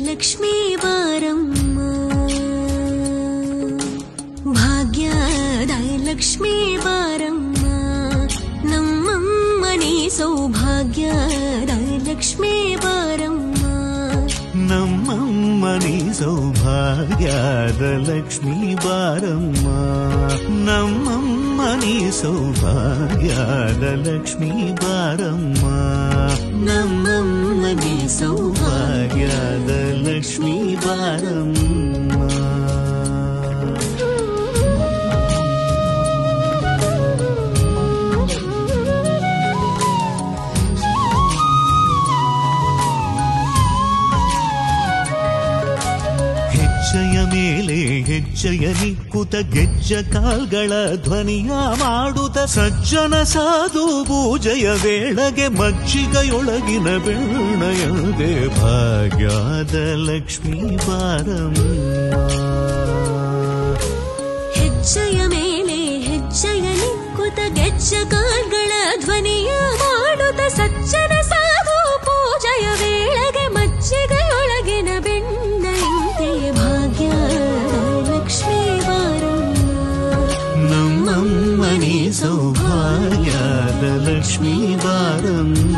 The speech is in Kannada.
ಲಕ್ಷ್ಮೀ ಬಾರಮ್ಮ, ಭಾಗ್ಯದ ಲಕ್ಷ್ಮೀ ಬಾರಮ್ಮ, ನಮ್ಮಮ್ಮನಿ ಸೌಭಾಗ್ಯದ ಲಕ್ಷ್ಮೀ ಬಾರಮ್ಮ, ನಮ್ಮಮ್ಮನಿ ಸೌಭಾಗ್ಯದ ಲಕ್ಷ್ಮೀ ಬಾರಮ್ಮ, ನಮ್ಮಮ್ಮನಿ ಸೌಭಾಗ್ಯದ ಲಕ್ಷ್ಮೀ ಬಾರಮ್ಮ, ನಮ್ಮಮ್ಮನಿ ಸೌಭಾಗ್ಯದ ಲಕ್ಷ್ಮೀ ಬಾರಮ್ಮ. ಹೆಜ್ಜೆಯ ಮೇಲೆ ಹೆಜ್ಜೆಯ ನಿಕ್ಕುತ ಗೆಜ್ಜ ಕಾಲ್ಗಳ ಧ್ವನಿಯ ಮಾಡುತ್ತ ಸಜ್ಜನ ಸಾಧು ಪೂಜೆಯ ವೇಳೆಗೆ ಮಜ್ಜಿಗೆಯೊಳಗಿನ ಬೆಣ್ಣೆಯದೆ ಭಾಗ್ಯದ ಲಕ್ಷ್ಮೀ ಬಾರಮ್ಮ. ಹೆಜ್ಜೆಯ ಮೇಲೆ ಹೆಜ್ಜೆಯ ನಿಕ್ಕುತ ಗೆಜ್ಜ ಕಾಲ್ಗಳ ಧ್ವನಿಯ ಮಾಡುತ್ತ ಸಜ್ಜನ ಸಾಧು ಪೂಜೆಯ ವೇಳೆಗೆ ಮಜ್ಜಿಗೆಯೊಳಗಿನ ಬೆಣ್ಣೆಯಂತೆ ಭಾಗ್ಯದ ಲಕ್ಷ್ಮೀ ಬಾರಮ್ಮ, ನಮ್ಮಮ್ಮನಿ ಸೌಭಾಗ್ಯದ ಲಕ್ಷ್ಮೀ ಬಾರಮ್ಮ.